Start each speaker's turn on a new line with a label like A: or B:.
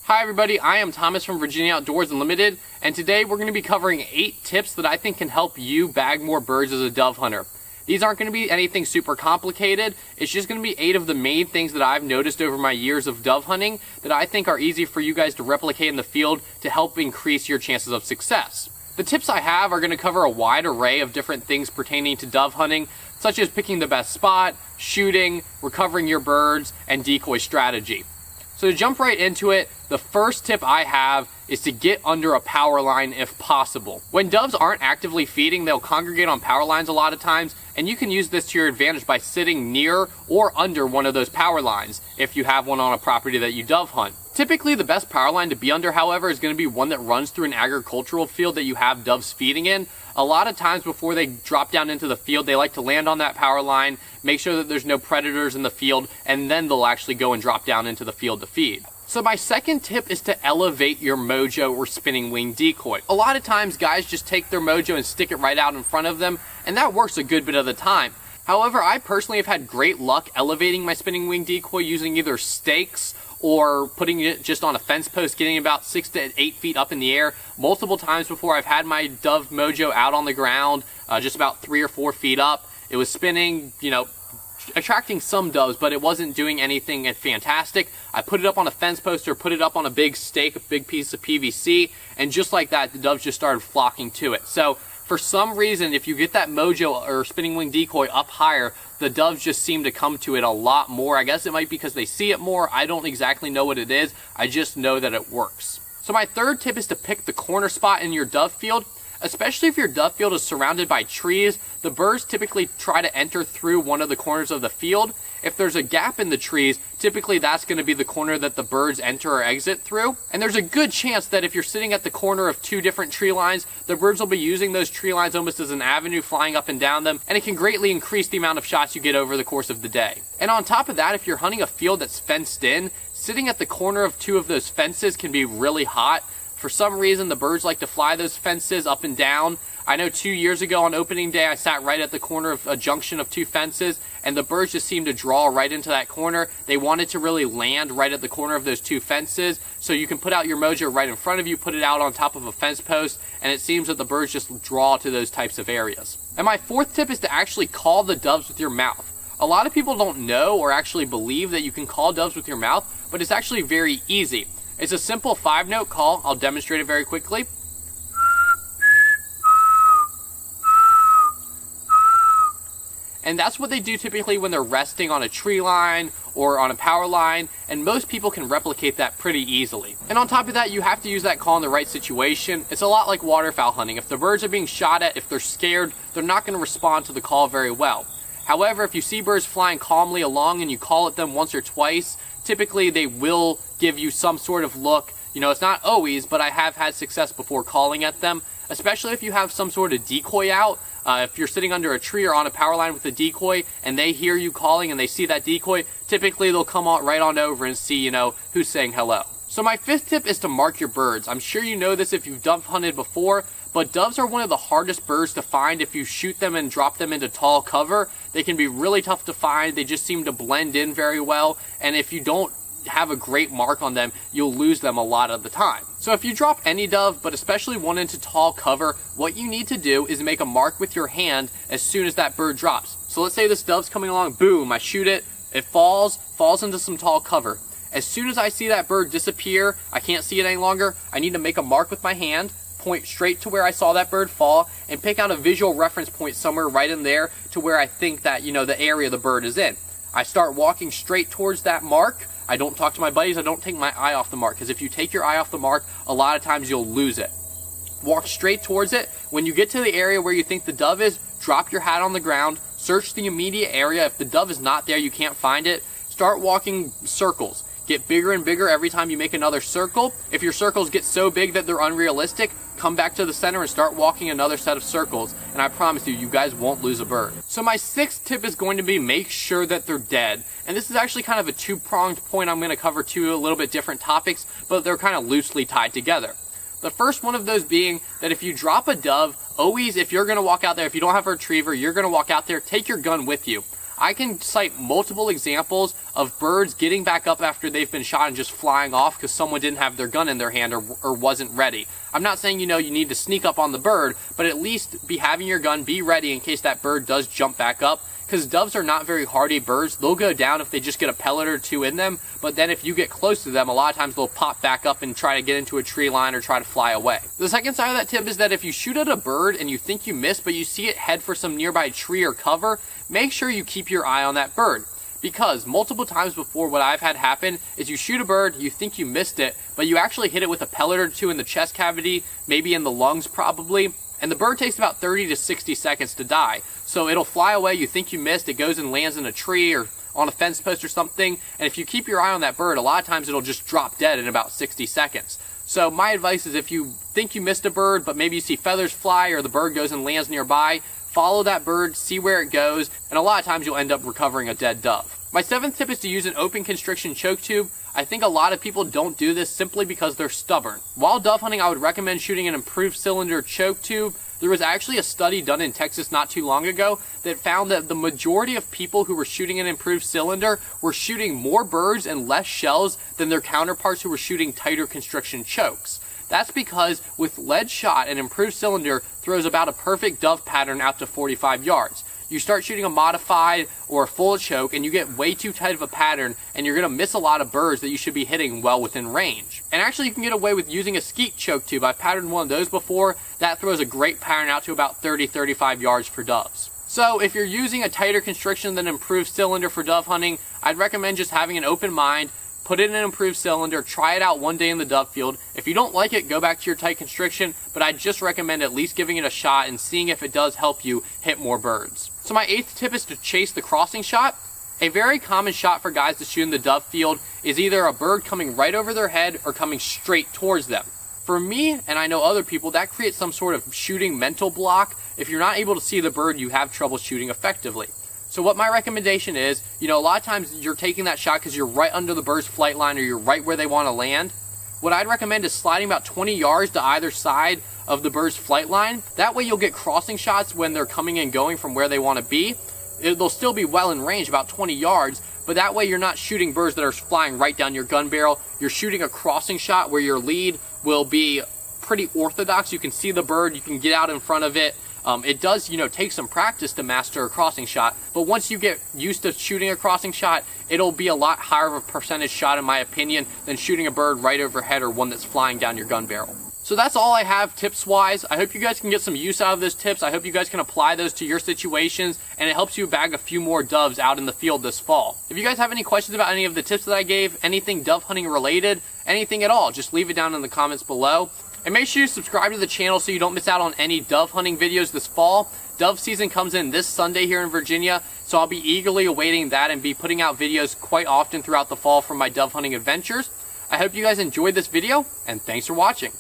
A: Hi everybody, I am Thomas from Virginia Outdoors Unlimited, and today we're going to be covering 8 tips that I think can help you bag more birds as a dove hunter. These aren't going to be anything super complicated, it's just going to be 8 of the main things that I've noticed over my years of dove hunting that I think are easy for you guys to replicate in the field to help increase your chances of success. The tips I have are going to cover a wide array of different things pertaining to dove hunting, such as picking the best spot, shooting, recovering your birds, and decoy strategy. So to jump right into it, the first tip I have is to get under a power line if possible. When doves aren't actively feeding, they'll congregate on power lines a lot of times, and you can use this to your advantage by sitting near or under one of those power lines if you have one on a property that you dove hunt. Typically, the best power line to be under, however, is going to be one that runs through an agricultural field that you have doves feeding in. A lot of times before they drop down into the field, they like to land on that power line, make sure that there's no predators in the field, and then they'll actually go and drop down into the field to feed. So my second tip is to elevate your mojo or spinning wing decoy. A lot of times guys just take their mojo and stick it right out in front of them, and that works a good bit of the time. However, I personally have had great luck elevating my spinning wing decoy using either stakes or putting it just on a fence post, getting about 6 to 8 feet up in the air. Multiple times before I've had my dove mojo out on the ground, just about 3 or 4 feet up. It was spinning, attracting some doves, but it wasn't doing anything fantastic. I put it up on a fence post or put it up on a big stake, a big piece of PVC, and just like that, the doves just started flocking to it. So for some reason, if you get that mojo or spinning wing decoy up higher, the doves just seem to come to it a lot more. I guess it might be because they see it more. I don't exactly know what it is. I just know that it works. So my third tip is to pick the corner spot in your dove field. Especially if your dove field is surrounded by trees, the birds typically try to enter through one of the corners of the field. If there's a gap in the trees, typically that's going to be the corner that the birds enter or exit through. And there's a good chance that if you're sitting at the corner of 2 different tree lines, the birds will be using those tree lines almost as an avenue, flying up and down them, and it can greatly increase the amount of shots you get over the course of the day. And on top of that, if you're hunting a field that's fenced in, sitting at the corner of 2 of those fences can be really hot. For some reason, the birds like to fly those fences up and down. I know 2 years ago on opening day, I sat right at the corner of a junction of 2 fences, and the birds just seemed to draw right into that corner. They wanted to really land right at the corner of those 2 fences, so you can put out your mojo right in front of you, put it out on top of a fence post, and it seems that the birds just draw to those types of areas. And my 4th tip is to actually call the doves with your mouth. A lot of people don't know or actually believe that you can call doves with your mouth, but it's actually very easy. It's a simple 5-note call. I'll demonstrate it very quickly. And that's what they do typically when they're resting on a tree line or on a power line, and most people can replicate that pretty easily. And on top of that, you have to use that call in the right situation. It's a lot like waterfowl hunting. If the birds are being shot at, if they're scared, they're not going to respond to the call very well. However, if you see birds flying calmly along and you call at them once or twice, typically they will give you some sort of look. It's not always, but I have had success before calling at them, especially if you have some sort of decoy out. If you're sitting under a tree or on a power line with a decoy and they hear you calling and they see that decoy, typically they'll come right on over and see, who's saying hello. So my 5th tip is to mark your birds. I'm sure you know this if you've dove hunted before, but doves are one of the hardest birds to find if you shoot them and drop them into tall cover. They can be really tough to find. They just seem to blend in very well, and if you don't have a great mark on them, you'll lose them a lot of the time. So if you drop any dove, but especially one into tall cover, what you need to do is make a mark with your hand as soon as that bird drops. So let's say this dove's coming along, boom, I shoot it, it falls into some tall cover. As soon as I see that bird disappear, I can't see it any longer, I need to make a mark with my hand, point straight to where I saw that bird fall, and pick out a visual reference point somewhere right in there to where I think that, the area the bird is in. I start walking straight towards that mark. I don't talk to my buddies, I don't take my eye off the mark, because if you take your eye off the mark, a lot of times you'll lose it. Walk straight towards it. When you get to the area where you think the dove is, drop your hat on the ground, search the immediate area. If the dove is not there, you can't find it, start walking circles. Get bigger and bigger every time you make another circle. If your circles get so big that they're unrealistic, come back to the center and start walking another set of circles, and I promise you, you guys won't lose a bird. So my 6th tip is going to be make sure that they're dead. And this is actually kind of a 2-pronged point. I'm going to cover 2 a little bit different topics, but they're kind of loosely tied together. The first one of those being that if you drop a dove, always, if you're going to walk out there, if you don't have a retriever, you're going to walk out there, take your gun with you. I can cite multiple examples of birds getting back up after they've been shot and just flying off because someone didn't have their gun in their hand or wasn't ready. I'm not saying, you need to sneak up on the bird, but at least be having your gun, be ready in case that bird does jump back up. Because doves are not very hardy birds. They'll go down if they just get a pellet or two in them, but then if you get close to them, a lot of times they'll pop back up and try to get into a tree line or try to fly away. The second side of that tip is that if you shoot at a bird and you think you missed, but you see it head for some nearby tree or cover, make sure you keep your eye on that bird. Because multiple times before, what I've had happen is you shoot a bird, you think you missed it, but you actually hit it with a pellet or two in the chest cavity, maybe in the lungs probably, and the bird takes about 30 to 60 seconds to die. So it'll fly away, you think you missed, it goes and lands in a tree or on a fence post or something, and if you keep your eye on that bird, a lot of times it'll just drop dead in about 60 seconds. So my advice is if you think you missed a bird, but maybe you see feathers fly or the bird goes and lands nearby, follow that bird, see where it goes, and a lot of times you'll end up recovering a dead dove. My seventh tip is to use an open constriction choke tube. I think a lot of people don't do this simply because they're stubborn. While dove hunting, I would recommend shooting an improved cylinder choke tube. There was actually a study done in Texas not too long ago that found that the majority of people who were shooting an improved cylinder were shooting more birds and less shells than their counterparts who were shooting tighter constriction chokes. That's because with lead shot, an improved cylinder throws about a perfect dove pattern out to 45 yards. You start shooting a modified or a full choke and you get way too tight of a pattern and you're going to miss a lot of birds that you should be hitting well within range. And actually you can get away with using a skeet choke tube. I've patterned one of those before. That throws a great pattern out to about 30-35 yards for doves. So if you're using a tighter constriction than improved cylinder for dove hunting, I'd recommend just having an open mind. Put it in an improved cylinder, try it out one day in the dove field. If you don't like it, go back to your tight constriction, but I'd just recommend at least giving it a shot and seeing if it does help you hit more birds. So my eighth tip is to chase the crossing shot. A very common shot for guys to shoot in the dove field is either a bird coming right over their head or coming straight towards them. For me, and I know other people, that creates some sort of shooting mental block. If you're not able to see the bird, you have trouble shooting effectively. So what my recommendation is, a lot of times you're taking that shot because you're right under the bird's flight line or you're right where they want to land. What I'd recommend is sliding about 20 yards to either side of the bird's flight line. That way you'll get crossing shots when they're coming and going from where they want to be. They'll still be well in range, about 20 yards, but that way you're not shooting birds that are flying right down your gun barrel. You're shooting a crossing shot where your lead will be pretty orthodox. You can see the bird, you can get out in front of it. It does, take some practice to master a crossing shot, but once you get used to shooting a crossing shot, it'll be a lot higher of a percentage shot in my opinion than shooting a bird right overhead or one that's flying down your gun barrel. So that's all I have tips-wise. I hope you guys can get some use out of those tips. I hope you guys can apply those to your situations, and it helps you bag a few more doves out in the field this fall. If you guys have any questions about any of the tips that I gave, anything dove hunting related, anything at all, just leave it down in the comments below. And make sure you subscribe to the channel so you don't miss out on any dove hunting videos this fall. Dove season comes in this Sunday here in Virginia, so I'll be eagerly awaiting that and be putting out videos quite often throughout the fall from my dove hunting adventures. I hope you guys enjoyed this video, and thanks for watching.